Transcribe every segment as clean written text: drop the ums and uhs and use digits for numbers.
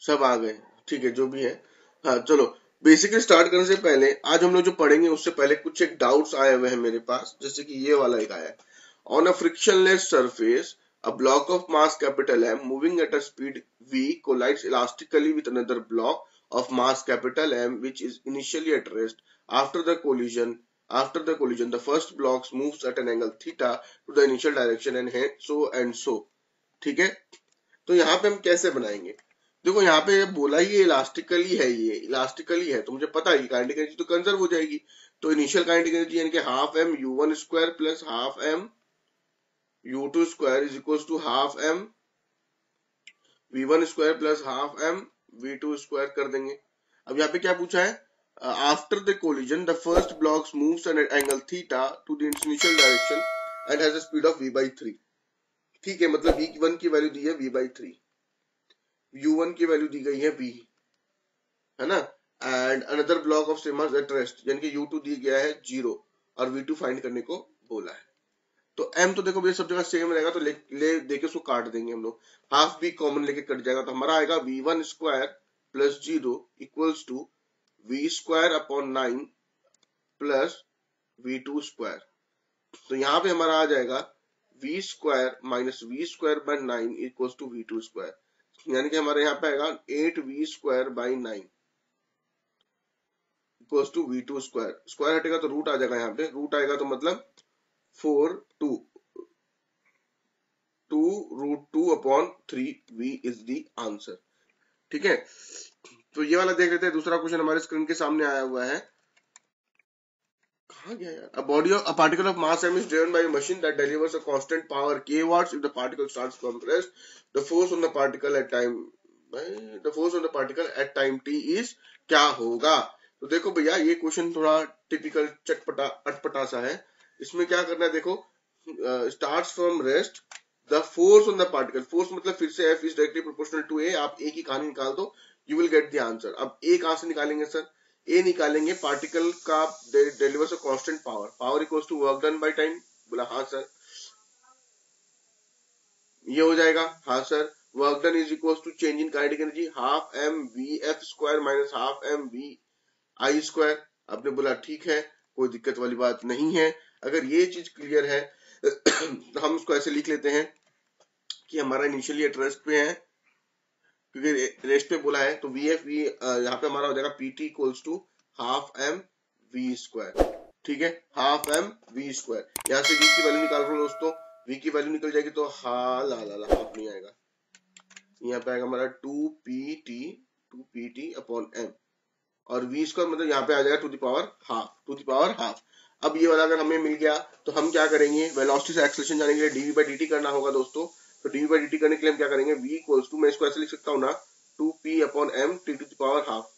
सब आ गए, ठीक है जो भी है। हाँ चलो, बेसिकली स्टार्ट करने से पहले आज हम लोग जो पढ़ेंगे उससे पहले कुछ एक डाउट्स आए हुए हैं मेरे पास, जैसे कि ये वाला एक आया है। On a frictionless surface a block of mass capital M moving at a speed v collides elastically with another block of mass capital M which is initially at rest. After the collision, the first block moves at an angle theta to the initial direction and so. ठीक है, तो यहाँ पे हम कैसे बनाएंगे? देखो यहाँ पे बोला ही इलास्टिकली है, ये इलास्टिकली है तो मुझे पता है काइनेटिक एनर्जी तो कंजर्व हो जाएगी। तो इनिशियल काइनेटिक एनर्जी यानी कि half M U one square plus half M U two square is equal to half M V one square plus half M V two square कर देंगे। अब यहाँ पे क्या पूछा है? After the collision the first block moves at angle theta to the initial direction and has a speed of v by 3। ठीक है, मतलब v1 की वैल्यू दी है v by 3, u1 की वैल्यू दी गई है v, है ना, and another block of same mass at rest यानी कि u2 दिया गया है 0 और v2 फाइंड करने को बोला है। तो m तो देखो भैया सब जगह सेम रहेगा, तो ले देके उसको काट देंगे हम लोग, हाफ भी कॉमन लेके कट जाएगा, तो हमारा आएगा v1 square plus 0 equals to v square upon 9 plus v2 square. तो यहाँ पे हमारा आ जाएगा v square minus V square by 9 equals to v2 square, यानी कि हमारे यहाँ पे आएगा 8v square by 9 equals to v2 square. Square हटेगा तो रूट आ जाएगा, यहाँ पे रूट आएगा तो मतलब 2 root 2 upon 3v is the answer. ठीक है, तो ये वाला देख लेते हैं। दूसरा क्वेश्चन हमारे स्क्रीन के सामने आया हुआ है, कहाँ गया यार? A particle of mass m is driven by a machine that delivers a constant power k watts. If the particle starts from rest, the force on the particle at time t is क्या होगा? तो देखो भैया ये question थोड़ा typical चटपटा अटपटा सा है। इसमें क्या करना है देखो, starts from rest, the force on the particle, force मतलब फिर से F is directly proportional to A, आप A की कहानी निकाल दो, you will get the answer. अब A कहां से निकालेंगे सर? ए निकालेंगे, पार्टिकल का delivers a constant power, power equals to work done by time. बोला हाँ सर, ये हो जाएगा हाँ sir. Work done is equals to change in kinetic energy, half M V F square minus half M V I square. आपने बोला ठीक है, कोई दिक्कत वाली बात नहीं है। अगर ये चीज क्लियर है तो हम उसको ऐसे लिख लेते हैं कि हमारा इनिशियली एट रेस्ट पे है, क्योंकि रेस्ट पे बोला है, तो वी एफ वी यहाँ पे हमारा हो जाएगा P T equals to half M V square. ठीक है, हाफ एम वी स्क्वायर, यहाँ से वी की वैल्यू निकाल रहा हूँ दोस्तों, वी की वैल्यू निकल जाएगी तो हाफ नहीं आएगा, यहाँ पे आएगा हमारा 2pt अपॉन एम, और वी स्क्वायर मतलब यहाँ पे आ जाएगा टू द पावर हाफ। अब ये वाला अगर हमें मिल गया तो हम क्या करेंगे, वेलोसिटी से एक्सेलरेशन जाने के लिए डीवी बाई डी टी करना होगा दोस्तों। तो डीवी बाई डी टी करने के लिए हम क्या करेंगे, v इक्वल्स टू, मैं इसको ऐसे लिख सकता हूँ ना, 2p upon m t to the power half.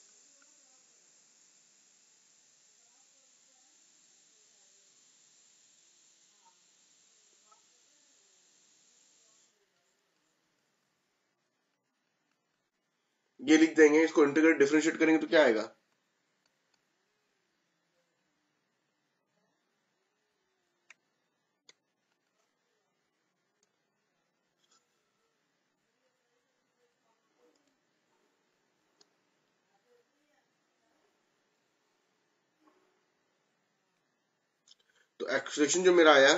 ये लिख देंगे, इसको इंटीग्रेट डिफरेंशिएट करेंगे तो क्या आएगा, तो एक्सेलरेशन जो मेरा आया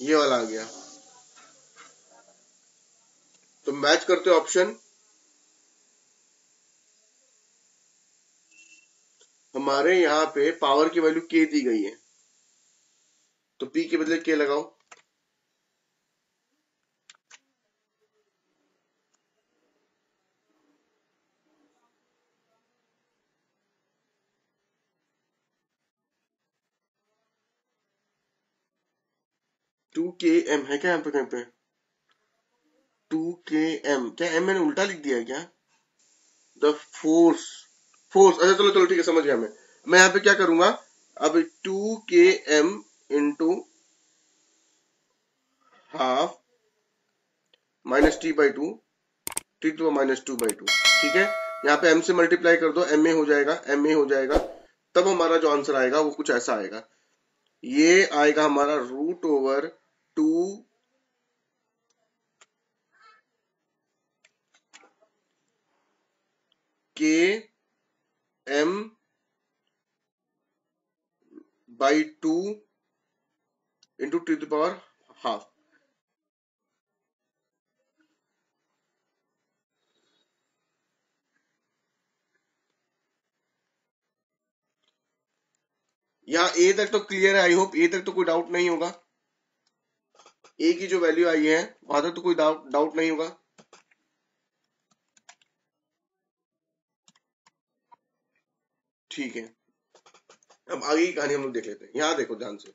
ये वाला आ गया। तो मैच करते ऑप्शन, हमारे यहाँ पे पावर की वैल्यू k दी गई है, तो p के बदले k लगाओ, टू के एम है क्या यहाँ पे, कहीं पे 2km, क्या m मैंने उल्टा लिख दिया है क्या? द फोर्स, अच्छा चलो ठीक है, समझ गया मैं यहाँ पे क्या करूंगा, अब 2km into half minus T by two, T two minus 2/2, ठीक है। यहाँ पे m से मल्टीप्लाई कर दो, ma हो जाएगा, तब हमारा जो आंसर आएगा वो कुछ ऐसा आएगा। ये आएगा हमारा रूट ओवर 2 के m by 2 into two the power half. यहाँ ए तक तो क्लियर है, आई होप ए तक तो कोई डाउट नहीं होगा। ए की जो वैल्यू आई है वहां तक तो कोई डाउट नहीं होगा। ठीक है, अब आगे की कहानी हम लोग देख लेते हैं। यहाँ देखो ध्यान से,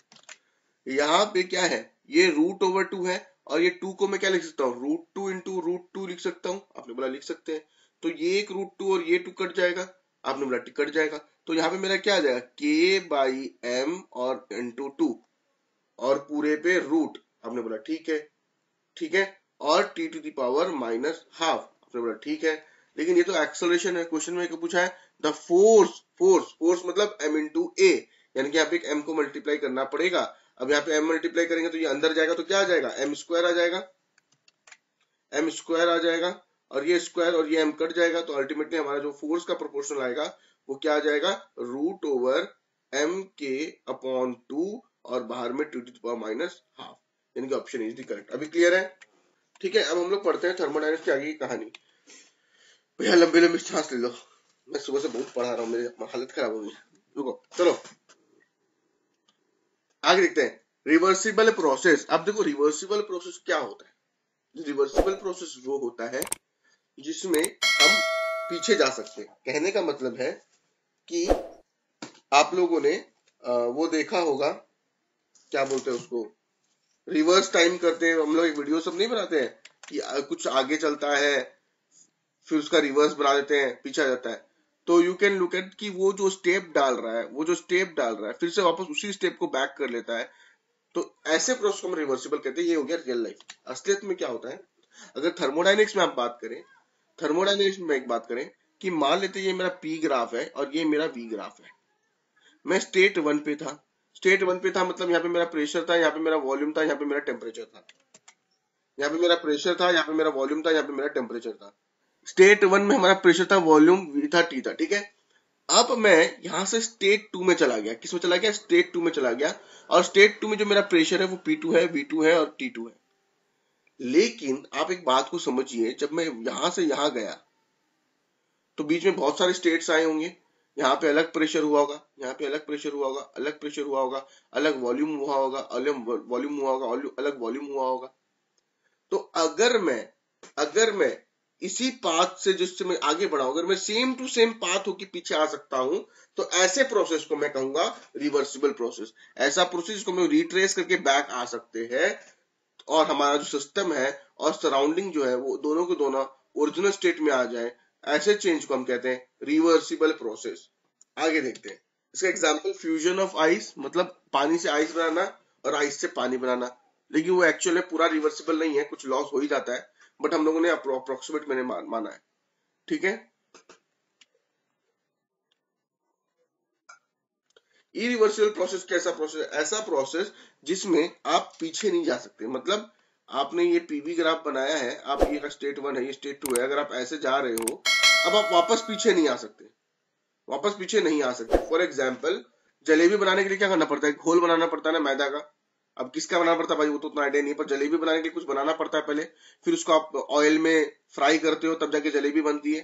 यहाँ पे क्या है, ये रूट ओवर 2 है और ये 2 को मैं क्या लिख सकता हूँ, रूट 2 इंटू रूट 2 लिख सकता हूँ। आपने बोला लिख सकते हैं, तो ये एक रूट 2 और ये 2 कट जाएगा, आपने बोला कट जाएगा, तो यहाँ पे मेरा क्या आ जाएगा, के बाई एम और इंटू 2 और पूरे पे रूट, आपने बोला ठीक है, ठीक है, और T two the power minus half, आपने बोला ठीक है। लेकिन ये तो एक्सेलरेशन है, क्वेश्चन में पूछा है द फोर्स, फोर्स मतलब m इंटू ए, यानी कि यहाँ पे एक m को मल्टीप्लाई करना पड़ेगा। अब यहाँ पे m मल्टीप्लाई करेंगे तो ये अंदर जाएगा तो क्या आ जाएगा, m स्क्वायर आ जाएगा, m स्क्वायर आ जाएगा, और ये स्क्वायर और ये m कट जाएगा, तो अल्टीमेटली हमारा जो फोर्स का प्रोपोर्शनल आएगा वो क्या आ जाएगा, रूट ओवर m के अपॉन 2 और बाहर में two to the power minus half, यानी कि ऑप्शन इज द करेक्ट। अभी क्लियर है? ठीक है, अब हम लोग पढ़ते हैं थर्मोडायनेमिक्स की आगे की कहानी। भैया लंबी लंबी सांस ले लो, मैं सुबह से बहुत पढ़ा रहा हूँ, मेरी हालत खराब हो गई। रुको, चलो आगे देखते हैं। Reversible process. अब देखो रिवर्सिबल प्रोसेस क्या होता है। रिवर्सिबल प्रोसेस वो होता है जिसमें हम पीछे जा सकते हैं। कहने का मतलब है कि आप लोगों ने वो देखा होगा, क्या बोलते हैं उसको, रिवर्स टाइम करते हैं हम लोग, एक वीडियो सब नहीं बनाते हैं कि कुछ आगे चलता है फिर उसका रिवर्स बना देते हैं, पीछे आ जाता है। तो यू कैन लुक एट कि वो जो स्टेप डाल रहा है, वो जो स्टेप डाल रहा है फिर से वापस उसी स्टेप को बैक कर लेता है, तो ऐसे प्रोसेस को हम रिवर्सिबल कहते हैं। ये हो गया रियल लाइफ। असलियत में क्या होता है, अगर थर्मोडायनेमिक्स में आप बात करें, थर्मोडायनेमिक्स में एक बात करें कि मान लेते ये मेरा पी ग्राफ है और ये मेरा वी ग्राफ है। मैं स्टेट 1 पे था, स्टेट 1 पे था मतलब यहाँ पे मेरा प्रेशर था, यहाँ पे मेरा वॉल्यूम था, यहाँ पे मेरा टेम्परेचर था, यहाँ पे मेरा प्रेशर था, यहाँ पे मेरा वॉल्यूम था, यहाँ पे मेरा टेम्परेचर था। स्टेट 1 में हमारा प्रेशर था, वॉल्यूम वी था, टी था, ठीक है। अब मैं यहां से स्टेट 2 में चला गया, किसमें चला गया, स्टेट 2 में चला गया, और स्टेट 2 में जो मेरा प्रेशर है वो P2 है, V2 है और T2 है। लेकिन आप एक बात को समझिए, जब मैं यहां से यहां गया तो बीच में बहुत सारे स्टेट्स आए होंगे, यहाँ पे अलग प्रेशर हुआ होगा, यहाँ पे अलग प्रेशर हुआ होगा, अलग प्रेशर हुआ होगा, अलग वॉल्यूम हुआ होगा, अलग वॉल्यूम हुआ होगा, अलग वॉल्यूम हुआ होगा। तो अगर मैं इसी पाथ से जिससे मैं आगे बढ़ा, अगर मैं सेम टू सेम पाथ होके पीछे आ सकता हूं, तो ऐसे प्रोसेस को मैं कहूंगा रिवर्सिबल प्रोसेस। ऐसा प्रोसेस को मैं रिट्रेस करके बैक आ सकते हैं और हमारा जो सिस्टम है और सराउंडिंग जो है वो दोनों को दोनों ओरिजिनल स्टेट में आ जाए, ऐसे चेंज को हम कहते हैं रिवर्सिबल प्रोसेस। आगे देखते हैं इसका एग्जांपल, फ्यूजन ऑफ आइस, मतलब पानी से आइस बनाना और आइस से पानी बनाना। लेकिन वो एक्चुअल में पूरा रिवर्सिबल नहीं है, कुछ लॉस हो ही जाता है, बट हम लोगों ने अप्रोक्सीमेट मैंने माना है, ठीक है। इरिवर्सिबल प्रोसेस कैसा प्रोसेस, ऐसा प्रोसेस जिसमें आप पीछे नहीं जा सकते। मतलब आपने ये पीवी ग्राफ बनाया है, आप ये स्टेट 1 है, ये स्टेट 2 है, अगर आप ऐसे जा रहे हो, अब आप वापस पीछे नहीं आ सकते, वापस पीछे नहीं आ सकते। फॉर एग्जाम्पल, जलेबी बनाने के लिए क्या करना पड़ता है, घोल बनाना पड़ता है ना मैदा का। अब किसका बनाना पड़ता है भाई, वो तो उतना आइडिया नहीं है, पर जलेबी बनाने के लिए कुछ बनाना पड़ता है पहले, फिर उसको आप ऑयल में फ्राई करते हो, तब जाके जलेबी बनती है।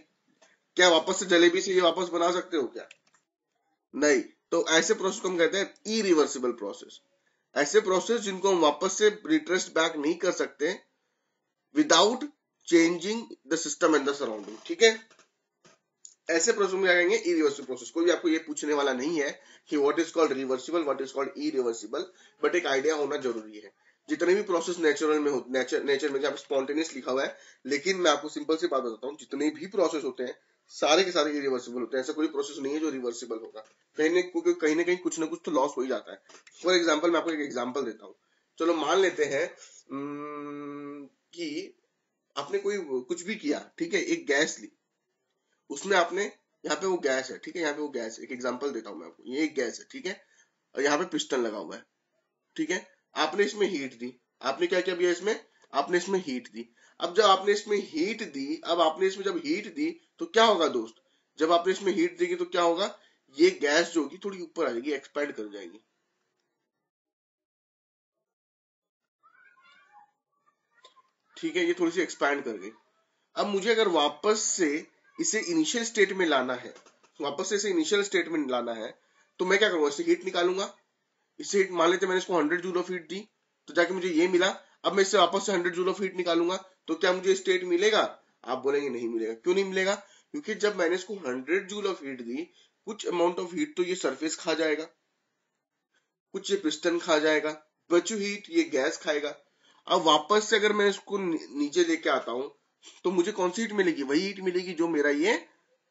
क्या वापस से जलेबी से ये वापस बना सकते हो क्या, नहीं। तो ऐसे प्रोसेस को हम कहते हैं इरिवर्सिबल प्रोसेस। ऐसे प्रोसेस जिनको हम वापस से रिट्रेस बैक नहीं कर सकते without changing the system and the surrounding, ठीक है। ऐसे प्रोसेस में क्या कहेंगे, इरिवर्सिबल प्रोसेस। कोई भी आपको ये पूछने वाला नहीं है कि what is called reversible, what is called irreversible, but एक आइडिया होना जरूरी है। जितने भी प्रोसेस नेचुरल में नेचर में जहाँ स्पॉन्टेनियस लिखा हुआ है, लेकिन मैं आपको सिंपल सी बात बताता हूँ, जितने भी प्रोसेस होते हैं सारे के सारे इरिवर्सिबल होते हैं। ऐसा कोई प्रोसेस नहीं है जो रिवर्सिबल होगा, कहीं ना कहीं कुछ ना कुछ तो लॉस हो ही जाता है। फॉर एग्जाम्पल, मैं आपको एक एग्जाम्पल देता हूँ। चलो मान लेते हैं कि आपने कोई कुछ भी किया, ठीक है, एक गैस ली, उसमें आपने, यहाँ पे वो गैस है, ठीक है, यहाँ पे वो गैस, एक एग्जांपल देता हूं मैं आपको, ये एक गैस है, ठीक है, और यहाँ पे पिस्टन लगा हुआ है। ठीक है, आपने इसमें हीट दी, आपने क्या किया भैया इसमें, आपने इसमें हीट दी। अब जब आपने इसमें हीट दी, अब आपने इसमें जब हीट दी तो क्या होगा दोस्त, जब आपने इसमें हीट देगी तो क्या होगा, ये गैस जो होगी थोड़ी ऊपर आ जाएगी, एक्सपैंड कर जाएगी। ठीक है, ये थोड़ी सी एक्सपैंड कर गई। अब मुझे अगर वापस से इसे इनिशियल स्टेट में लाना है, वापस से इसे इनिशियल स्टेट में लाना है, तो मैं क्या करूंगा, इससे हीट निकालूंगा। इससे हीट मान लेते मैंने इसको 100 जूल ऑफ हीट दी, तो जाके मुझे ये मिला। अब मैं इससे वापस से 100 जूल ऑफ हीट निकालूंगा, तो क्या मुझे स्टेट मिलेगा, आप बोलेंगे नहीं मिलेगा। क्यों नहीं मिलेगा, क्योंकि जब मैंने इसको 100 जूल ऑफ हीट दी, कुछ अमाउंट ऑफ हीट तो ये सरफेस खा जाएगा, कुछ ये पिस्टन खा जाएगा, बची हीट ये गैस खाएगा। अब वापस से अगर मैं इसको नीचे लेके आता हूं, तो मुझे कौन सी हीट मिलेगी, वही हीट मिलेगी जो मेरा ये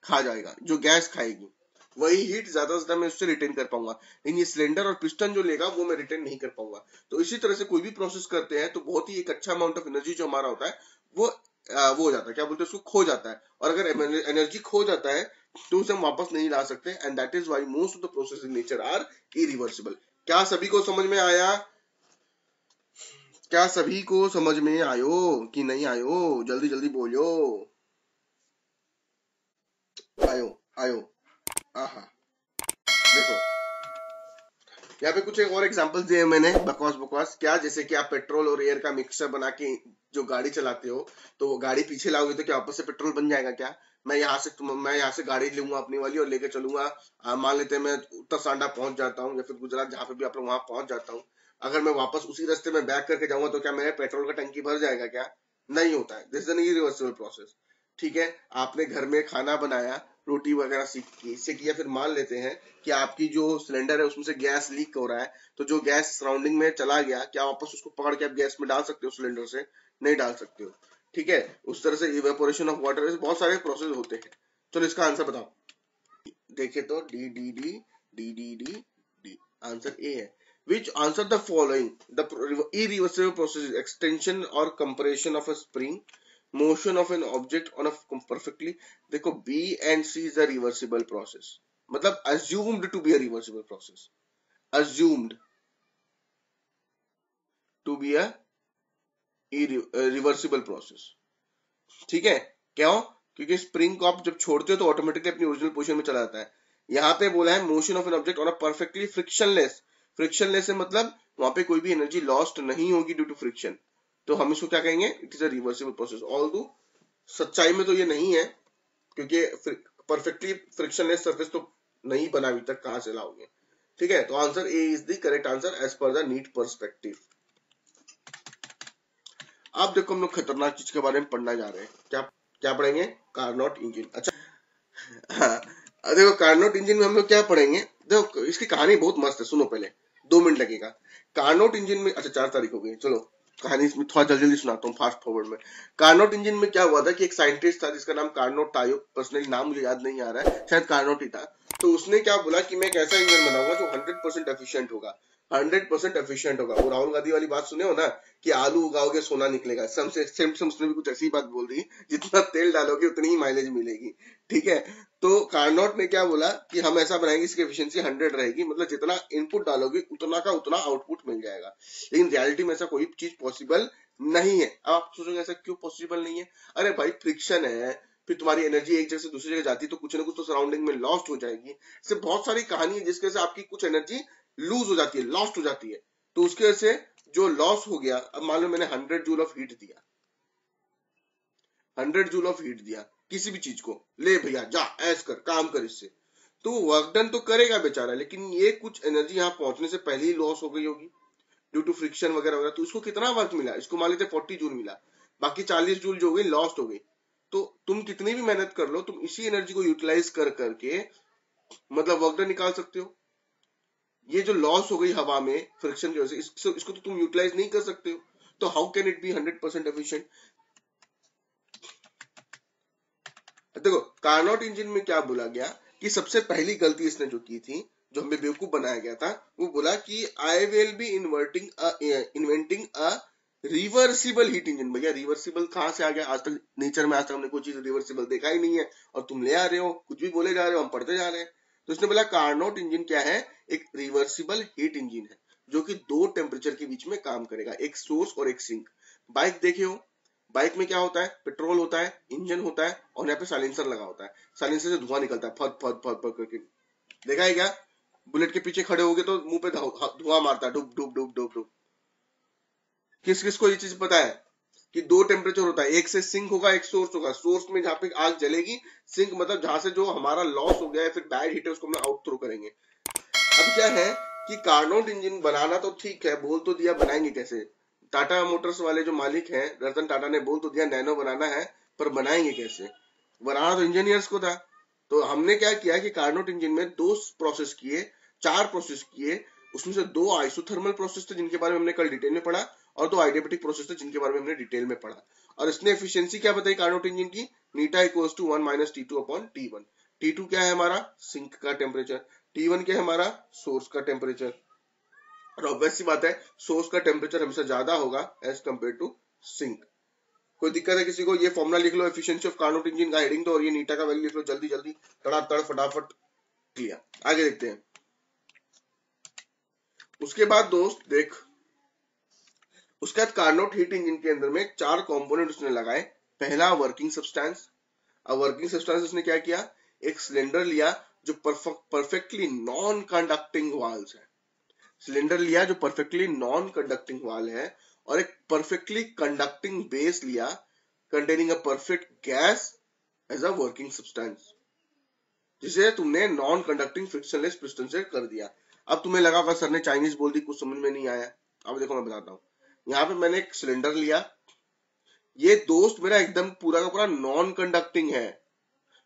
खा जाएगा, जो गैस खाएगी, वही हीट ज्यादा से ज्यादा मैं उससे रिटेन कर पाऊंगा। लेकिन ये सिलेंडर और पिस्टन जो लेगा वो मैं रिटेन नहीं कर पाऊंगा। तो इसी तरह से कोई भी प्रोसेस करते हैं तो बहुत ही एक अच्छा अमाउंट ऑफ एनर्जी जो हमारा होता है वो वो हो जाता है, क्या बोलते हैं उसको, खो जाता है। और अगर एनर्जी खो जाता है तो उसे हम वापस नहीं ला सकते, and that is why most of the process in nature are irreversible. क्या सभी को समझ में आया, क्या सभी को समझ में आयो कि नहीं आयो, जल्दी जल्दी बोलो, आयो आयो, आहा। देखो यहाँ पे कुछ एक और एग्जांपल्स दिए मैंने, बकवास बकवास क्या, जैसे कि आप पेट्रोल और एयर का मिक्सचर बना के जो गाड़ी चलाते हो, तो वो गाड़ी पीछे लाओगे तो क्या वापस से पेट्रोल बन जाएगा क्या। मैं यहाँ से गाड़ी लूंगा अपनी वाली और लेके चलूंगा, मान लेते हैं मैं उत्तर सांडा पहुंच जाता हूँ या फिर गुजरात, जहां पे भी आप लोग वहां पहुंच जाता हूँ। अगर मैं वापस उसी रास्ते में बैक करके जाऊंगा तो क्या मेरे पेट्रोल का टंकी भर जाएगा क्या, नहीं होता है। This is an irreversible process. ठीक है, आपने घर में खाना बनाया, रोटी वगैरह से किया, फिर मान लेते हैं कि आपकी जो सिलेंडर है उसमें से गैस लीक हो रहा है, तो जो गैस सराउंडिंग में चला गया, क्या वापस उसको पकड़ के आप गैस में डाल सकते हो सिलेंडर से, नहीं डाल सकते हो। ठीक है, उस तरह से इवेपोरेशन ऑफ वाटर, बहुत सारे प्रोसेस होते हैं। चलो इसका आंसर बताओ, देखे तो D D D D D D D, answer A है। Which answer the following? The irreversible process is extension or compression of a spring, motion of an object on a perfectly, देखो B and C is a reversible process, मतलब assumed to be a reversible process, assumed to be a reversible process। ठीक है, क्यों, क्योंकि spring को आप जब छोड़ते हो तो ऑटोमेटिकली अपनी ओरिजिनल पोजीशन में चला जाता है। यहाँ पे बोला है motion of an object on a perfectly frictionless, frictionless है मतलब वहां पे कोई भी एनर्जी लॉस्ट नहीं होगी ड्यू टू फ्रिक्शन, तो हम इसको क्या कहेंगे, it is a reversible process. All दो सच्चाई में तो ये नहीं है, क्योंकि परफेक्टली फ्रिक्शनलेस सरफेस तो नहीं बना अभी तक, कहां से लाओगे। ठीक है, तो answer A is the correct answer as per the NEET perspective. अब देखो हम लोग खतरनाक चीज के बारे में पढ़ना जा रहे हैं, क्या क्या पढ़ेंगे, कार्नोट इंजन। अच्छा हाँ, देखो कार्नोट इंजन में हम लोग क्या पढ़ेंगे, देखो इसकी कहानी बहुत मस्त है, सुनो पहले, 2 मिनट लगेगा। कार्नोट इंजन में, अच्छा 4 तारीख हो गई, चलो कहानी इसमें थोड़ा जल्दी जल्दी सुनाता हूँ फास्ट फॉरवर्ड में। कार्नोट इंजन में क्या हुआ था कि एक साइंटिस्ट था जिसका नाम कार्नोट टायो, पर्सनली नाम मुझे याद नहीं आ रहा है, शायद कार्नोट ही था। तो उसने क्या बोला कि मैं एक ऐसा इंजन बनाऊंगा जो 100% एफिशिएंट होगा, 100% एफिशिएंट होगा। वो राहुल गांधी वाली बात सुने हो ना कि आलू उगाओगे सोना निकलेगा, सेम उसने भी कुछ ऐसी बात बोल दी, जितना तेल डालोगे उतनी ही माइलेज मिलेगी। ठीक है, तो कार्नोट ने क्या बोला कि हम ऐसा बनाएंगे इसकी एफिशिएंसी 100 रहेगी, मतलब जितना इनपुट डालोगे उतना का उतना आउटपुट मिल जाएगा। लेकिन रियलिटी में ऐसा कोई चीज पॉसिबल नहीं है। अब आप सोचोगे ऐसा क्यों पॉसिबल नहीं है, अरे भाई फ्रिक्शन है, फिर तुम्हारी एनर्जी एक जगह से दूसरी जगह जाती है तो कुछ ना कुछ तो सराउंडिंग में लॉस्ट हो जाएगी। इससे बहुत सारी कहानी है जिसके से आपकी कुछ एनर्जी लूज हो जाती है, लॉस्ट हो जाती है। तो उसके वजह से जो लॉस हो गया, अब मान लो मैंने 100 जूल ऑफ हीट दिया, 100 जूल ऑफ हीट दिया किसी भी चीज को, ले भैया जा ऐस कर काम कर इससे, तो वर्क डन तो करेगा बेचारा, लेकिन ये कुछ एनर्जी यहाँ पहुंचने से पहले ही लॉस हो गई होगी ड्यू टू फ्रिक्शन वगैरह वगैरह। तो इसको कितना वर्क मिला, इसको मान लेते 40 जूल मिला, बाकी 40 जूल जो हो गई लॉस्ट हो गई। तो तुम कितनी भी मेहनत कर लो, तुम इसी एनर्जी को यूटिलाइज कर करके मतलब वर्क डन निकाल सकते हो। ये जो लॉस हो गई हवा में फ्रिक्शन की वजह से, इसको तो तुम यूटिलाइज नहीं कर सकते हो, तो how can it be 100% efficient. देखो कार्नोट इंजन में क्या बोला गया कि सबसे पहली गलती इसने जो की थी, जो हमें बेवकूफ बनाया गया था, वो बोला कि I will be inventing a reversible heat engine. भैया रिवर्सिबल कहां से आ गया, आज तक नेचर में आज तक हमने कोई चीज रिवर्सिबल देखा ही नहीं है, और तुम ले आ रहे हो, कुछ भी बोले जा रहे हो, हम पढ़ते जा रहे हैं। तो इसने बोला कार्नोट इंजन क्या है, एक रिवर्सिबल हीट इंजन है। जो कि दो टेम्परेचर के बीच में काम करेगा, एक सोर्स और एक सिंक। बाइक देखे हो, बाइक में क्या होता है, पेट्रोल होता है, इंजन होता है और यहाँ पे साइलेंसर लगा होता है, साइलेंसर से धुआं निकलता है फट फट फट फट करके। देखा है क्या, बुलेट के पीछे खड़े होगे तो मुंह पे धुआं मारता है, डुब डुब डुब डुब डुब। किस किस को ये चीज पता है कि दो टेम्परेचर होता है, एक से सिंक होगा एक सोर्स होगा। सोर्स में जहाँ पे आग जलेगी, सिंक मतलब जहां से जो हमारा लॉस हो गया है, फिर बैड हीट है, उसको हम आउट थ्रो करेंगे। अब क्या है कि कार्नोट इंजन बनाना तो ठीक है, बोल तो दिया, बनाएंगे कैसे। टाटा मोटर्स वाले जो मालिक हैं रतन टाटा ने बोल तो दिया नैनो बनाना है, पर बनाएंगे कैसे, बनाना तो इंजीनियर्स को था। तो हमने क्या किया कि कार्नोट इंजन में दो प्रोसेस किए, चार प्रोसेस किए, उसमें से दो आइसोथर्मल प्रोसेस थे जिनके बारे में हमने कल डिटेल में पढ़ा, और दो आइडियाबैटिक प्रोसेस थे जिनके बारे में हमने डिटेल में पढ़ा। और इसने एफिशिएंसी क्या बताई कार्नोट इंजन की, नीटा equals to 1 minus T2 upon T1। T2 क्या है हमारा सिंक का टेम्परेचर, T1 क्या है हमारा सोर्स का टेम्परेचर। और ऑब्वियस सी बात है सोर्स का टेम्परेचर हमेशा ज्यादा होगा एज कम्पेयर टू सिंक। कोई दिक्कत है किसी को, ये फॉर्मूला लिख लो एफिशिएंसी ऑफ कार्नोट इंजन का हेडिंग तो, और ये नीटा का वैल्यू लिख लो जल्दी जल्दी, तड़ातड़ फटाफट, क्लियर। आगे देखते हैं। उसके बाद दोस्त देख, उसके बाद कार्नोट हीट इंजन के अंदर में चार कंपोनेंट उसने लगाए। पहला वर्किंग सब्सटेंस। अब वर्किंग सब्सटेंस उसने क्या किया, एक सिलेंडर लिया जो परफेक्टली नॉन कंडक्टिंग वाल्स है, सिलेंडर लिया जो परफेक्टली नॉन कंडक्टिंग वाल है, और एक परफेक्टली कंडक्टिंग बेस लिया containing a perfect gas as a working substance, जिसे तुमने नॉन कंडक्टिंग फ्रिक्शनलेस पिस्टन से कर दिया। अब तुम्हें लगा होगा सर ने चाइनीज बोल दी, कुछ समझ में नहीं आया। अब देखो मैं बताता हूँ, यहाँ पे मैंने एक सिलेंडर लिया, ये दोस्त मेरा एकदम पूरा का पूरा नॉन कंडक्टिंग है,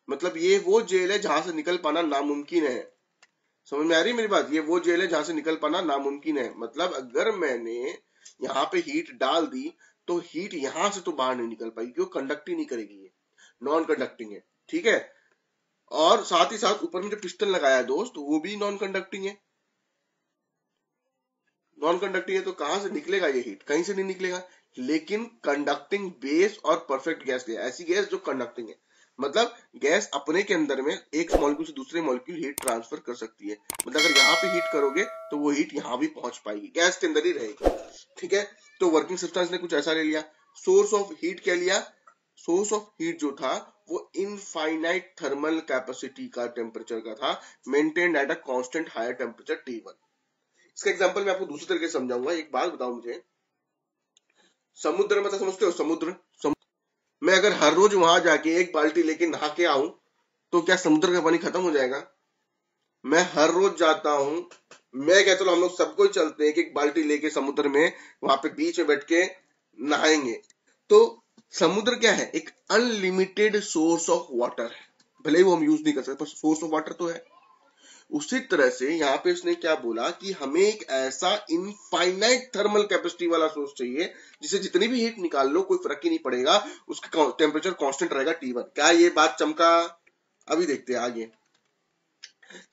मतलब ये वो जेल है जहां से निकल पाना नामुमकिन है। समझ में आ रही है मेरी बात, ये वो जेल है जहां से निकल पाना नामुमकिन है। मतलब अगर मैंने यहाँ पे हीट डाल दी तो हीट यहां से तो बाहर नहीं निकल पाएगी, क्योंकि कंडक्ट ही नहीं करेगी, ये नॉन कंडक्टिंग है, ठीक है। और साथ ही साथ ऊपर में जो पिस्टन लगाया है दोस्त, वो भी नॉन कंडक्टिंग है। नॉन कंडक्टिंग है तो कहां से निकलेगा ये हीट, कहीं से नहीं निकलेगा, लेकिन कंडक्टिंग बेस और परफेक्ट गैस लिया, ऐसी गैस जो कंडक्टिंग है, मतलब गैस अपने के अंदर में एक मॉलिक्यूल से दूसरे मॉलिक्यूल हीट ट्रांसफर कर सकती है। मतलब अगर यहाँ पे हीट करोगे तो वो हीट यहाँ भी पहुंच पाएगी, गैस के अंदर ही रहेगी, ठीक है। तो वर्किंग सब्सटेंस ने कुछ ऐसा ले लिया। सोर्स ऑफ हीट क्या लिया, सोर्स ऑफ हीट जो था वो इनफाइनाइट थर्मल कैपेसिटी का टेम्परेचर का था, maintained at a constant higher temperature T1। इसका एग्जांपल मैं आपको दूसरे तरीके से समझाऊंगा। एक बात बताओ मुझे, समुद्र मतलब समझते हो, समुद्र मैं अगर हर रोज वहां जाके एक बाल्टी लेके नहा के आऊं तो क्या समुद्र का पानी खत्म हो जाएगा। मैं हर रोज जाता हूं, मैं कहता हूं हम लोग सबको ही चलते हैं कि एक बाल्टी लेके समुद्र में वहां पे बीच में बैठ के नहाएंगे। तो समुद्र क्या है, एक अनलिमिटेड सोर्स ऑफ वाटर है, भले ही वो हम यूज नहीं कर सकते पर सोर्स ऑफ वाटर तो है। उसी तरह से यहाँ पे उसने क्या बोला कि हमें एक ऐसा इनफाइनाइट थर्मल कैपेसिटी वाला सोर्स चाहिए जिसे जितनी भी हीट निकाल लो कोई फर्क ही नहीं पड़ेगा, उसका टेम्परेचर कांस्टेंट रहेगा T1। क्या ये बात चमका, अभी देखते हैं आगे।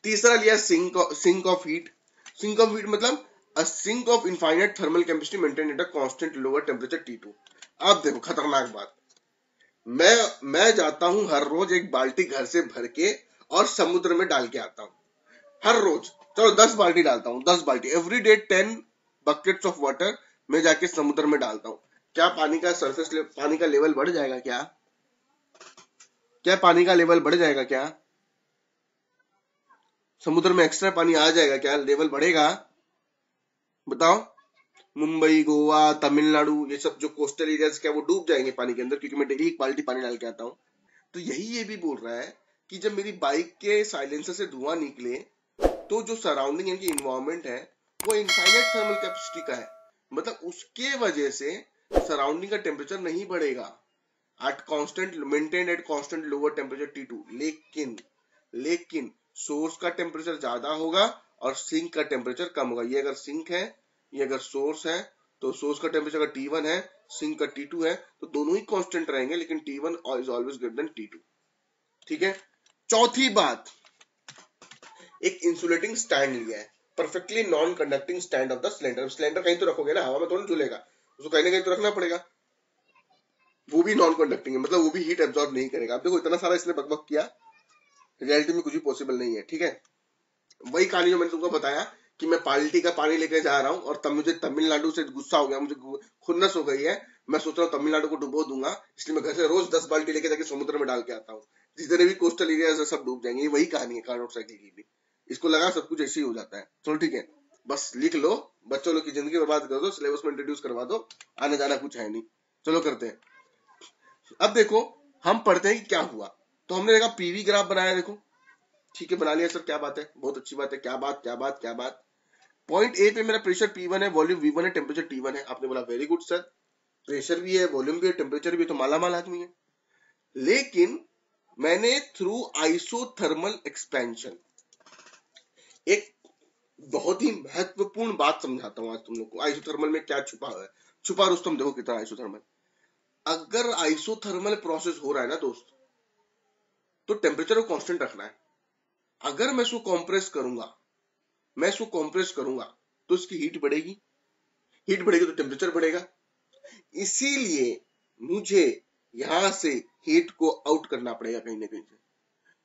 तीसरा लिया sink of heat. Sink of heat मतलब a sink of infinite thermal capacity maintain at a constant lower temperature T2। अब देखो खतरनाक बात, मैं जाता हूं हर रोज एक बाल्टी घर से भर के और समुद्र में डाल के आता हूं, हर रोज, चलो 10 बाल्टी डालता हूँ, 10 बाल्टी every day 10 buckets of water मैं जाके समुद्र में डालता हूँ। क्या पानी का सरफेस पानी का लेवल बढ़ जाएगा क्या, क्या पानी का लेवल बढ़ जाएगा क्या, समुद्र में एक्स्ट्रा पानी आ जाएगा क्या, लेवल बढ़ेगा, बताओ। मुंबई, गोवा, तमिलनाडु, ये सब जो कोस्टल एरियाज क्या वो डूब जाएंगे पानी के अंदर, क्योंकि मैं डेली एक बाल्टी पानी डाल के आता हूँ। तो यही ये भी बोल रहा है कि जब मेरी बाइक के साइलेंसर से धुआं निकले तो जो सराउंडिंग यानी कि इन्वायरमेंट है वो इनफाइनाइट थर्मल कैपेसिटी का है, मतलब उसके वजह से सराउंडिंग का टेम्परेचर नहीं बढ़ेगा at constant maintain at constant lower temperature T2। लेकिन सोर्स का टेम्परेचर ज्यादा होगा और सिंक का टेम्परेचर कम होगा। ये अगर सिंक है, ये अगर सोर्स है, तो सोर्स का टेम्परेचर का T1 है, सिंक का T2 है, तो दोनों ही कांस्टेंट रहेंगे, लेकिन T1 is always greater than T2, ठीक है। चौथी बात, एक इंसुलेटिंग स्टैंड लिया है, perfectly non conducting stand of the cylinder. Cylinder कहीं तो रखोगे ना, हवा में थोड़ा झूलेगा, उसको कहीं ना कहीं तो रखना पड़ेगा, वो भी नॉन कंडक्टिंग है, मतलब वो भी हीट एब्जॉर्ब नहीं करेगा। अब देखो इतना सारा इसने बकबक किया, रियलिटी में कुछ भी पॉसिबल नहीं है, ठीक है। वही कहानी जो मैंने तुमको बताया कि मैं बाल्टी का पानी लेके जा रहा हूँ और तब मुझे तमिलनाडु से गुस्सा हो गया, मुझे खुन्नस हो गई है, मैं सोच रहा हूँ तमिलनाडु को डुबो दूंगा, इसलिए मैं घर से रोज 10 बाल्टी लेके जाके समुद्र में डाल के आता हूँ, जितने भी कोस्टल एरिया है सब डूब जाएंगे। ये वही कहानी है कार्नोट साइकिल की भी। इसको लगा सब कुछ ऐसे ही हो जाता है। चलो ठीक है, बस लिख लो, बच्चों लोग की जिंदगी बर्बाद कर दो, सिलेबस में इंट्रोड्यूस करवा दो, आने जाना कुछ है नहीं। चलो करते हैं। अब देखो हम पढ़ते हैं कि क्या हुआ। तो हमने देखा पीवी ग्राफ बनाया, देखो ठीक है बना लिया सर, क्या बात है, बहुत अच्छी बात है, क्या बात क्या बात क्या बात। पॉइंट ए पे मेरा प्रेशर P1 है, वॉल्यूम V1 है, टेम्परेचर T1 है। आपने बोला वेरी गुड सर, प्रेशर भी है, वॉल्यूम भी है, टेम्परेचर भी है, तो माला माल आदमी है। लेकिन मैंने थ्रू आइसोथर्मल एक्सपेंशन एक बहुत ही महत्वपूर्ण बात समझाता हूं आज तुम लोग को। आइसोथर्मल में क्या छुपा हुआ है, छुपा रुस्तम देखो कितना आइसोथर्मल। अगर आइसोथर्मल प्रोसेस हो रहा है ना दोस्त, तो टेम्परेचर को कांस्टेंट रखना है। अगर मैं इसको कंप्रेस करूंगा तो इसकी हीट बढ़ेगी, हीट बढ़ेगी तो टेम्परेचर बढ़ेगा। इसीलिए मुझे यहां से हीट को आउट करना पड़ेगा कहीं ना कहीं से,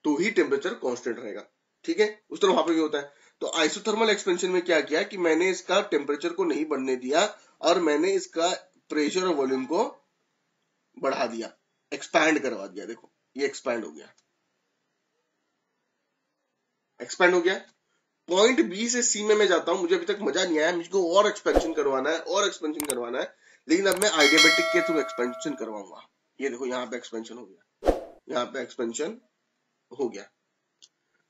तो ही टेम्परेचर कांस्टेंट रहेगा। ठीक है, उस तरह वहां पर होता है। तो आइसोथर्मल एक्सपेंशन में क्या किया कि मैंने इसका टेम्परेचर को नहीं बढ़ने दिया और मैंने इसका प्रेशर और वॉल्यूम को बढ़ा दिया, एक्सपैंड करवा दिया। देखो ये एक्सपैंड हो गया, एक्सपैंड हो गया। पॉइंट बी से सी में मैं जाता हूं, मुझे अभी तक मजा नहीं आया, मुझको और एक्सपेंशन करवाना है और एक्सपेंशन करवाना है, लेकिन अब मैं आइडियाबैटिक के थ्रू एक्सपेंशन करवाऊंगा। ये देखो यहाँ पे एक्सपेंशन हो गया, यहाँ पे एक्सपेंशन हो गया।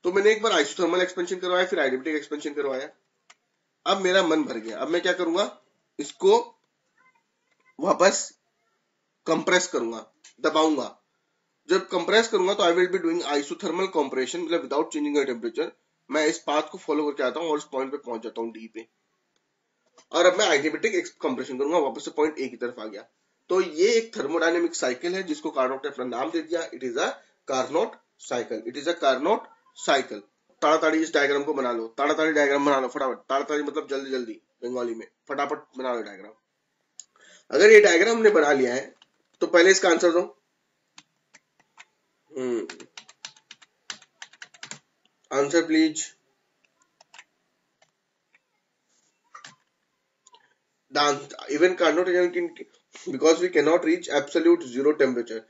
तो मैंने एक बार आइसोथर्मल एक्सपेंशन करवाया, फिर आइडियाबैटिक एक्सपेंशन करवाया। अब मेरा मन भर गया, अब मैं क्या करूंगा, इसको वापस कंप्रेस करूंगा, दबाऊंगा। जब कंप्रेस करूंगा तो I will be doing isothermal compression, मतलब विदाउट चेंजिंग द टेम्परेचर। मैं इस पाथ को फॉलो करके आता हूँ और इस पॉइंट पे पहुंच जाता हूँ डी पे, और अब मैं आइडियाबैटिक कंप्रेशन करूंगा, वापस से पॉइंट ए की तरफ आ गया। तो ये एक थर्मोडायनेमिक साइकिल है जिसको कार्नोट ने अपना नाम दे दिया, it is a Carnot cycle, it is a Carnot cycle. ताड़ाताड़ी इस डायग्राम को बना लो, ताड़ाताड़ी डायग्राम बना लो फटाफट, ताड़ाताड़ी मतलब जल्दी जल्दी, बंगाली में फटाफट बना लो डायग्राम। अगर ये डायग्राम हमने बना लिया है तो पहले इसका आंसर दो। Answer please. Even Carnot because we cannot reach absolute zero temperature,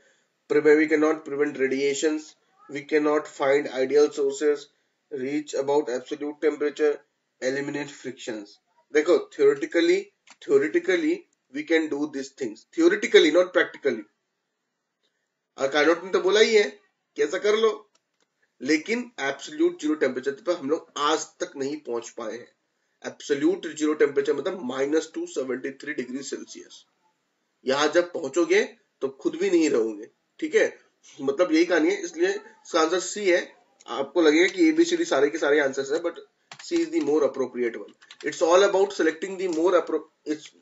we cannot prevent radiations, we cannot find ideal sources, reach about absolute temperature, eliminate frictions. देखो theoretically we can do these things, theoretically not practically। और Carnot ने तो बोला ही है कि ऐसा कर लो, लेकिन एब्सोल्यूट जीरो टेम्परेचर पर हम लोग आज तक नहीं पहुंच पाए हैं। एब्सोल्यूट जीरो टेम्परेचर मतलब -273 डिग्री सेल्सियस। यहां जब पहुंचोगे तो खुद भी नहीं रहोगे। ठीक है, मतलब यही कहानी है, इसलिए इसका आंसर सी है। आपको लगेगा कि एबीसीडी सारे के सारे आंसर्स है, but C is the more appropriate one. It's all about selecting the more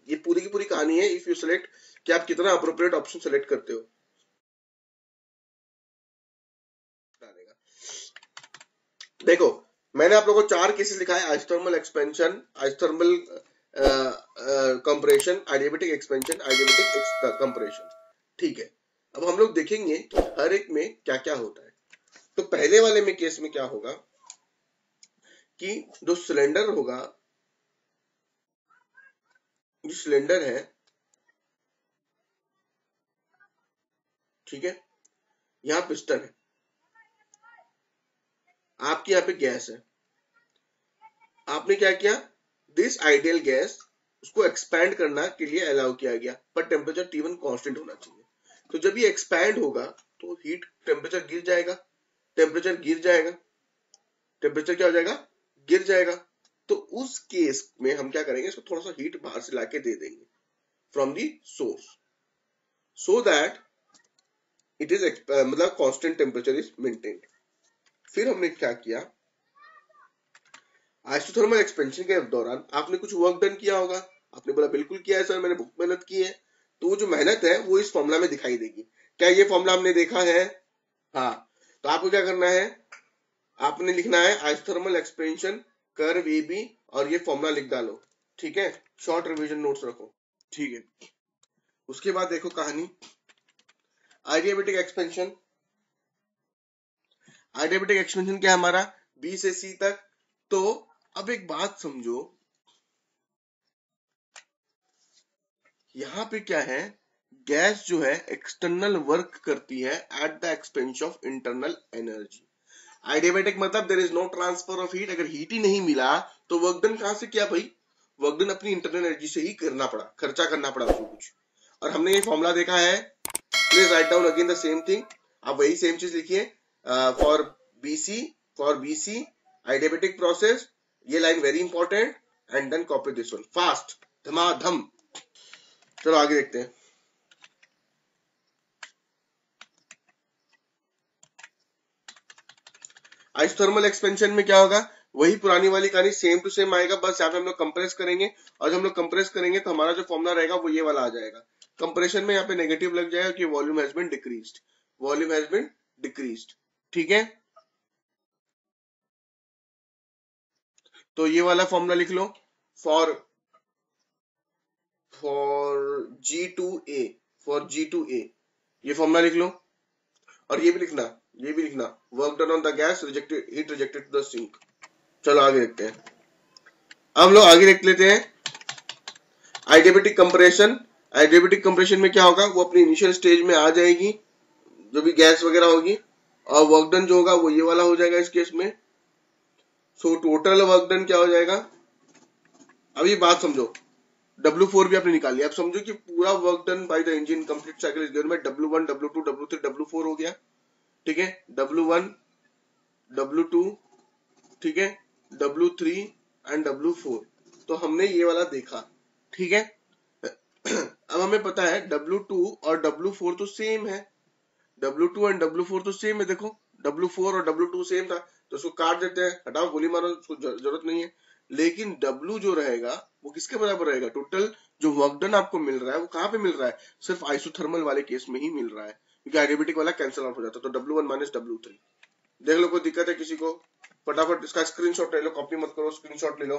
ये पूरी की पूरी कहानी है इफ यू सेलेक्ट कि आप कितना अप्रोप्रिएट ऑप्शन सेलेक्ट करते हो। देखो मैंने आप लोगों को 4 केसेस लिखा है, isothermal expansion, isothermal compression, adiabatic expansion, adiabatic compression. ठीक है, अब हम लोग देखेंगे कि हर एक में क्या क्या होता है। तो पहले वाले में केस में क्या होगा कि जो सिलेंडर होगा, जो सिलेंडर है, ठीक है, यहाँ पिस्टन है, आपके यहाँ पे गैस है। आपने क्या किया, दिस आइडियल गैस उसको एक्सपैंड करना के लिए अलाउ किया गया, पर टेम्परेचर T1 कांस्टेंट होना चाहिए। तो जब ये एक्सपैंड होगा तो हीट टेम्परेचर गिर जाएगा, टेम्परेचर गिर जाएगा, टेम्परेचर क्या हो जाएगा, गिर जाएगा। तो उस केस में हम क्या करेंगे, इसको थोड़ा सा हीट बाहर से लाके दे देंगे from the source, so that it is मतलब कांस्टेंट टेम्परेचर इज मेंटेन्ड। फिर हमने क्या किया, आइसोथर्मल एक्सपेंशन के दौरान आपने कुछ वर्क डन किया होगा। आपने बोला बिल्कुल किया है सर, मैंने बहुत मेहनत की है। तो वो जो मेहनत है वो इस फॉर्मूला में दिखाई देगी। क्या ये फॉर्मूला हमने देखा है? हाँ। तो आपको क्या करना है, आपने लिखना है isothermal expansion curve A B और ये फॉर्मूला लिख डालो। ठीक है, शॉर्ट रिवीजन नोट्स रखो। ठीक है, उसके बाद देखो कहानी आइडियाबैटिक एक्सपेंशन। आइडियाबैटिक एक्सपेंशन क्या है हमारा, बी से सी तक। तो अब एक बात समझो, यहां पे क्या है, गैस जो है एक्सटर्नल वर्क करती है at the expense of internal energy. Adiabatic मतलब there is no transfer of heat. अगर हीट ही नहीं मिला तो वर्क डन कहां से किया भाई, वर्क डन अपनी इंटरनल एनर्जी से ही करना पड़ा, खर्चा करना पड़ा उसको कुछ। और हमने ये फॉर्मूला देखा है, please write down again the same thing. आप वही सेम चीज लिखिए, फॉर बीसी आइडियाबैटिक प्रोसेस, ये line very important, and then copy this one fast, धमाधम। चलो आगे देखते हैं। आइसोथर्मल एक्सपेंशन में क्या होगा, वही पुरानी वाली कहानी, सेम टू सेम आएगा, बस यहाँ पे हम लोग कंप्रेस करेंगे, और जब हम लोग कंप्रेस करेंगे तो हमारा जो फॉर्मुला रहेगा वो ये वाला आ जाएगा। कंप्रेशन में यहाँ पे नेगेटिव लग जाएगा कि volume has been decreased, volume has been decreased, ठीक है। तो ये वाला फॉर्मूला लिख लो, फॉर G2A, फॉर G2A ये फॉर्मूला लिख लो। और ये भी लिखना, ये भी लिखना, work done on the gas rejected, heat rejected to the sink. चलो आगे देखते हैं। अब हम लोग आगे देख लेते हैं आइडियाबैटिक कंप्रेशन। आइडियाबैटिक कंप्रेशन में क्या होगा, वो अपनी इनिशियल स्टेज में आ जाएगी जो भी गैस वगैरह होगी, और वर्क डन जो होगा वो ये वाला हो जाएगा इस केस में। सो टोटल वर्क डन क्या हो जाएगा, अब ये बात समझो, W4 भी आपने निकाल लिया। अब समझो कि पूरा work done by the engine complete cycle is given by W1, W2, W3, W4 हो गया, ठीक है। W1, W2, ठीक है, W3 एंड W4। तो हमने ये वाला देखा, ठीक है। अब हमें पता है W2 और W4 तो सेम है, W2 एंड W4 तो सेम है। देखो W4 और W2 सेम था, तो उसको काट देते हैं, हटाओ, गोली मारो, उसको जरूरत नहीं है। लेकिन W जो रहेगा वो किसके बराबर रहेगा, टोटल जो वर्क डन आपको मिल रहा है वो कहां पे मिल रहा है, सिर्फ आइसोथर्मल वाले केस में ही मिल रहा है, क्योंकि आइडियाबैटिक वाला कैंसिल आउट हो जाता है। तो W1 माइनस W3। देख लो कोई दिक्कत है किसी को, फटाफट इसका स्क्रीनशॉट ले लो, कॉपी मत करो, स्क्रीनशॉट ले लो।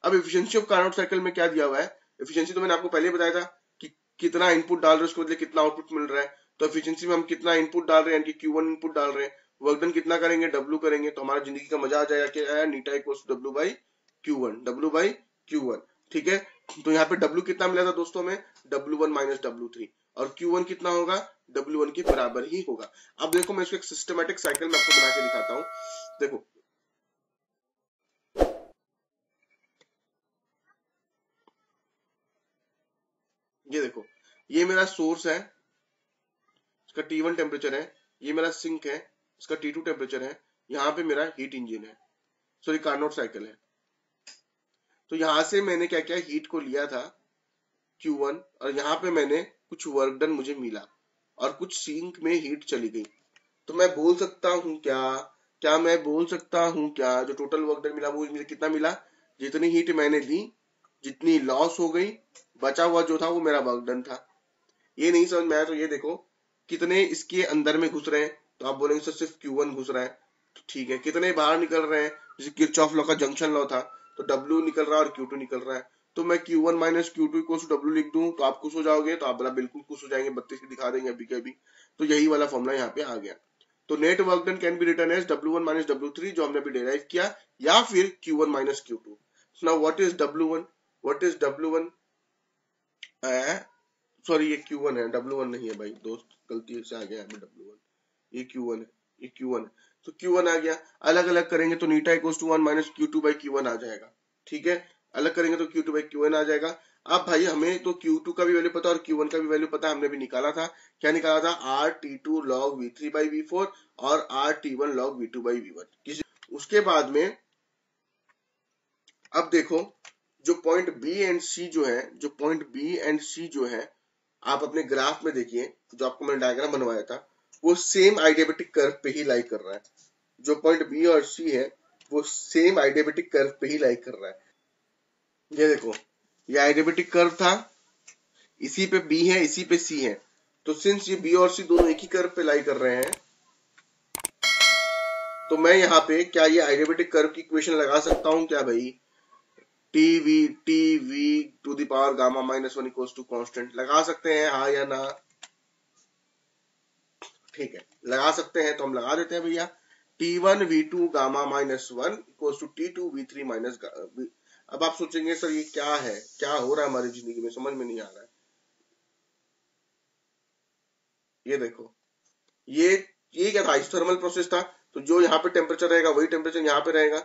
अब एफिशिएंसी ऑफ कार्नोट साइकिल में क्या दिया हुआ है, एफिशिएंसी तो मैंने आपको पहले बताया था कि कितना इनपुट डाल रहे हैं उसके बदले कितना आउटपुट मिल रहा है। तो एफिशिएंसी में हम कितना इनपुट डाल रहे हैं, यानी कि Q1 इनपुट डाल रहे हैं, वर्क डन कितना करेंगे, W करेंगे, तो हमारा जिंदगी का मजा आ जाएगा कि आया नीटा इक्वल्स W बाई Q1, ठीक है। तो यहाँ पे W कितना मिला था दोस्तों में, W1 माइनस W3, और Q1 कितना होगा, W1 के बराबर ही होगा। अब देखो मैं इसको एक सिस्टमेटिक साइकिल में आपको बना के दिखाता हूँ। देखो ये देखो, ये मेरा सोर्स है, इसका T1 टेम्परेचर है, ये मेरा सिंक है, इसका T2 टेम्परेचर है, यहाँ पे मेरा हीट इंजन है, सॉरी कार्नोट साइकिल है। तो यहां से मैंने क्या किया, हीट को लिया था Q1, और यहाँ पे मैंने कुछ वर्क डन मुझे मिला, और कुछ सिंक में हीट चली गई। तो मैं बोल सकता हूँ क्या, क्या मैं बोल सकता हूँ क्या, जो टोटल वर्क डन मिला वो मुझे कितना मिला, जितनी हीट मैंने दी, जितनी लॉस हो गई, बचा हुआ जो था वो मेरा वर्क डन था। ये नहीं समझ में आया तो ये देखो, कितने इसके अंदर में घुस रहे हैं, तो आप बोलेंगे सर सिर्फ Q1 घुस रहा है, तो ठीक है। कितने बाहर निकल रहे हैं, जैसे किरचॉफ लॉ का जंक्शन लॉ था, तो W निकल रहा है और Q2 निकल रहा है, तो मैं Q1 minus Q2 equals to W लिख दूं, तो आप खुश हो जाओगे, तो आप बोला बिल्कुल खुश हो जाएंगे, 32 की दिखा देंगे अभी के अभी। तो यही वाला फॉर्मूला यहाँ पे आ गया। तो net work done can be written as W1 minus W3, जो हमने अभी डिराइव किया, या फिर Q1 minus Q2। Now what is W1, what is W1, sorry ये Q1 है, W1 नहीं है भाई दोस्त, गलती से आ गया है W1, ये Q1 है, ये Q1 है। तो Q1 आ गया, अलग अलग करेंगे तो नीटा equals to 1 minus Q2 by Q1 आ जाएगा, ठीक है। अलग करेंगे तो Q2 बाई Q1 आ जाएगा। अब भाई हमें तो Q2 का भी वैल्यू पता है और Q1 का भी वैल्यू पता है, हमने भी निकाला था। क्या निकाला था, RT2 log V3 by V4 और RT1 log V2 by V1। उसके बाद में अब देखो, जो पॉइंट B एंड C जो है, जो पॉइंट B एंड C जो है, आप अपने ग्राफ में देखिए, जो आपको मैंने डायग्राम बनवाया था, वो सेम आइडियाबैटिक कर्व पे ही लाई कर रहा है। जो पॉइंट B और C है वो सेम आइडियाबैटिक कर्व पे ही लाई कर रहा है। ये देखो, ये आइडियाबैटिक कर्व था, इसी पे B है, इसी पे C है, तो सिंस ये B और C दोनों एक ही कर्व पे लाई कर रहे हैं, तो मैं यहाँ पे क्या ये आइडियाबैटिक कर्व की इक्वेशन लगा सकता हूँ क्या भाई, T V to the power gamma minus 1 equals to constant, लगा सकते हैं हाँ या ना, ठीक है लगा सकते हैं, तो हम लगा देते हैं भैया। T1 V2 gamma minus 1 equals to T2 V3 minus. अब आप सोचेंगे सर ये क्या है, क्या हो रहा है हमारी जिंदगी में, समझ में नहीं आ रहा है। ये देखो, ये क्या था, आइसोथर्मल प्रोसेस था, तो जो यहाँ पे टेम्परेचर रहेगा वही टेम्परेचर यहाँ पे रहेगा,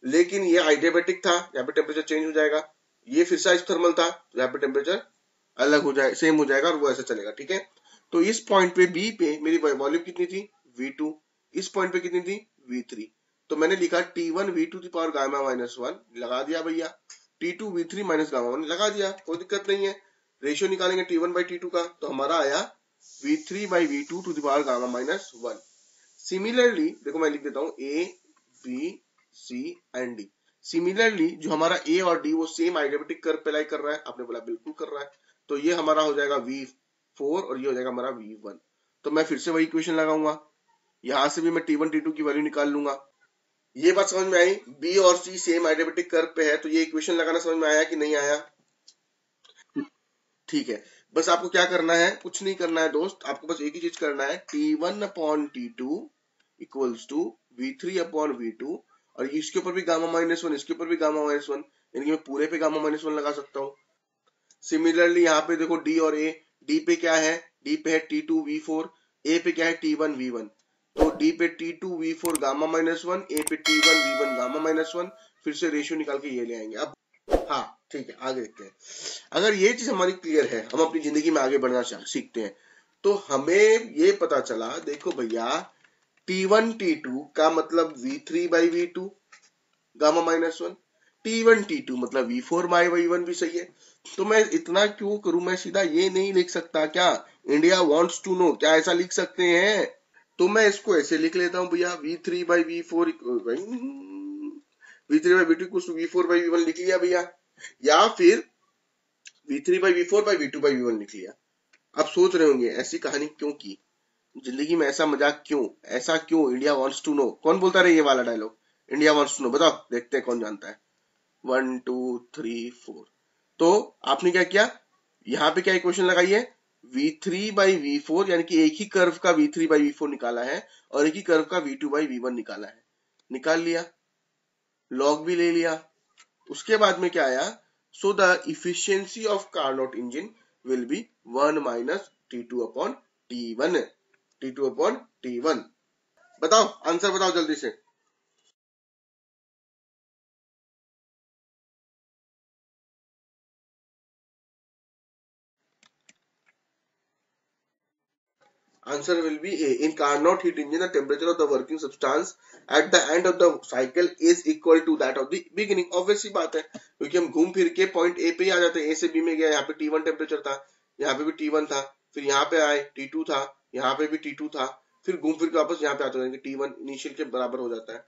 लेकिन ये आइडियाबैटिक था, यहाँ पे टेम्परेचर चेंज हो जाएगा। ये फिर से आइसोथर्मल था, तो यहाँ पे टेम्परेचर अलग हो जाए, सेम हो जाएगा, और वो ऐसे चलेगा, ठीक है। तो इस पॉइंट पे बी पे मेरी वॉल्यूम कितनी थी, V2, इस पॉइंट पे कितनी थी, V3। तो मैंने लिखा T1 V2 की पावर गामा माइनस 1 लगा दिया भैया, T2 V3 माइनस गामा 1 लगा दिया, कोई दिक्कत नहीं है। रेशियो निकालेंगे T1 बाई T2 का, तो हमारा आया V3 by V2 to the power gamma minus 1। Similarly देखो मैं लिख देता हूँ A B C and D। Similarly जो हमारा A और D वो सेम आइडियाबैटिक कर्व पे लाई कर रहा है, आपने बोला बिल्कुल कर रहा है, तो ये हमारा हो जाएगा V4 और ये हो जाएगा हमारा V1। तो मैं फिर से वही इक्वेशन लगाऊंगा, यहां से भी मैं T1 T2 की वैल्यू निकाल लूंगा। ये बात समझ में आई, B और C सेम आइडियाबैटिक कर्व पे है, तो ये इक्वेशन लगाना समझ में आया कि नहीं आया? ठीक है, बस आपको क्या करना है, कुछ नहीं करना है दोस्त, आपको बस एक ही चीज करना है, T1 upon T2 equals to V3 upon V2, और इसके ऊपर भी गामा माइनस 1, इसके ऊपर भी गामा माइनस 1, यानी कि मैं पूरे पे गामा माइनस 1 लगा सकता हूँ। सिमिलरली यहाँ पे देखो D और A, D पे क्या है, D पे है T2 V4, A पे क्या है T1 V1, तो D पे T2 V4 gamma minus 1, A पे T1 V1 गामा माइनस 1, फिर से रेशियो निकाल के ये ले आएंगे। अब हाँ ठीक है, आगे देखते हैं। अगर ये चीज हमारी क्लियर है, हम अपनी जिंदगी में आगे बढ़ना सीखते हैं, तो हमें ये पता चला, देखो भैया T1 T2 का मतलब V3 by V2 gamma minus 1, T1 T2 मतलब V4 बाई V1 भी सही है। तो मैं इतना क्यों करूं, मैं सीधा ये नहीं लिख सकता क्या, इंडिया वांट्स टू नो, क्या ऐसा लिख सकते हैं? तो मैं इसको ऐसे लिख लेता हूं भैया, V3 by V4 V3 by V2 equals to V4 by V1 लिख लिया भैया, या फिर V3 by V4 by V2 by V1 लिख लिया। आप सोच रहे होंगे ऐसी कहानी क्यों की, जिंदगी में ऐसा मजाक क्यों, ऐसा क्यों, इंडिया वांट्स टू नो, कौन बोलता रहे ये वाला dialogue, India wants to know, बताओ देखते हैं कौन जानता है। 1 2 3 4। तो आपने क्या किया, यहाँ पे क्या इक्वेशन लगाई है, V3 बाई V4, यानी कि एक ही कर्व का V3 बाई V4 निकाला है और एक ही कर्व का V2 बाई V1 निकाला है, निकाल लिया, लॉग भी ले लिया। उसके बाद में क्या आया, so the efficiency of Carnot engine will be 1 minus T2 upon T1, T2 upon T1। बताओ आंसर बताओ जल्दी से। Answer will be A. In Carnot heat engine, the temperature of the working substance at the end of the cycle is equal to that of the beginning. Obviously बात है, क्योंकि हम घूम फिर के पॉइंट A पे ही आ जाते हैं, A से B में गया, यहाँ पे T1 टेम्परेचर था, यहाँ पे भी T1 था, फिर यहाँ पे आए T2 था, यहाँ पे भी T2 था, फिर घूम फिर के वापस यहाँ पे आते हैं, T1 इनिशियल के बराबर हो जाता है।